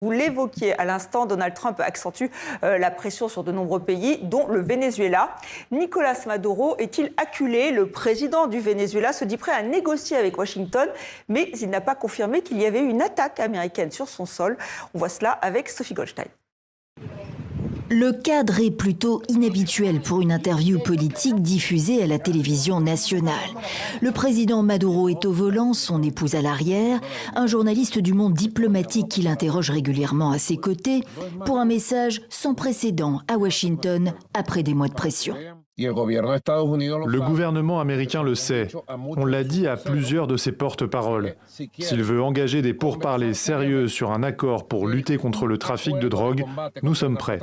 Vous l'évoquiez à l'instant, Donald Trump accentue la pression sur de nombreux pays, dont le Venezuela. Nicolás Maduro est-il acculé? Le président du Venezuela se dit prêt à négocier avec Washington, mais il n'a pas confirmé qu'il y avait eu une attaque américaine sur son sol. On voit cela avec Sophie Goldstein. Le cadre est plutôt inhabituel pour une interview politique diffusée à la télévision nationale. Le président Maduro est au volant, son épouse à l'arrière, un journaliste du monde diplomatique qui l'interroge régulièrement à ses côtés pour un message sans précédent à Washington après des mois de pression. Le gouvernement américain le sait. On l'a dit à plusieurs de ses porte-paroles. S'il veut engager des pourparlers sérieux sur un accord pour lutter contre le trafic de drogue, nous sommes prêts.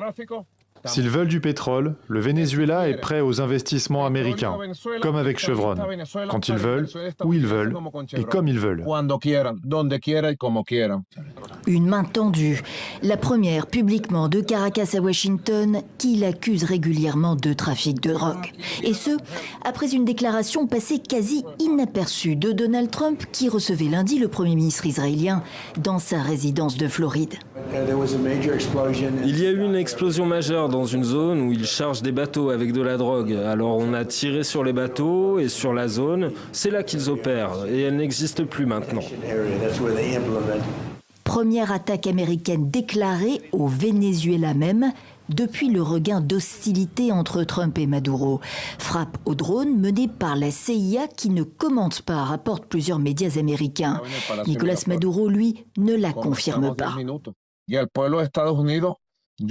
S'ils veulent du pétrole, le Venezuela est prêt aux investissements américains, comme avec Chevron, quand ils veulent, où ils veulent et comme ils veulent. Une main tendue, la première publiquement de Caracas à Washington, qui l'accuse régulièrement de trafic de drogue. Et ce, après une déclaration passée quasi inaperçue de Donald Trump, qui recevait lundi le Premier ministre israélien dans sa résidence de Floride. Il y a eu une explosion majeure dans une zone où ils chargent des bateaux avec de la drogue. Alors on a tiré sur les bateaux et sur la zone. C'est là qu'ils opèrent et elle n'existe plus maintenant. Première attaque américaine déclarée au Venezuela même depuis le regain d'hostilité entre Trump et Maduro. Frappe au drone menée par la CIA qui ne commente pas, rapportent plusieurs médias américains. Nicolás Maduro, lui, ne la confirme pas.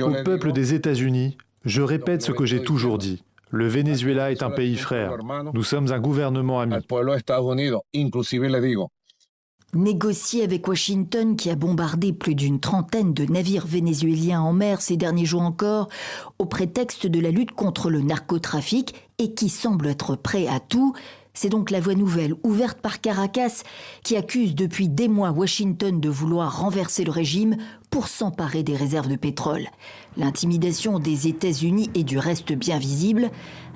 Au peuple des États-Unis, je répète ce que j'ai toujours dit. Le Venezuela est un pays frère. Nous sommes un gouvernement ami. Négocier avec Washington, qui a bombardé plus d'une trentaine de navires vénézuéliens en mer ces derniers jours encore, au prétexte de la lutte contre le narcotrafic et qui semble être prêt à tout. C'est donc la voie nouvelle ouverte par Caracas qui accuse depuis des mois Washington de vouloir renverser le régime pour s'emparer des réserves de pétrole. L'intimidation des États-Unis est du reste bien visible.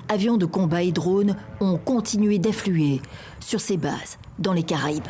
Avions de combat et drones ont continué d'affluer sur ces bases dans les Caraïbes.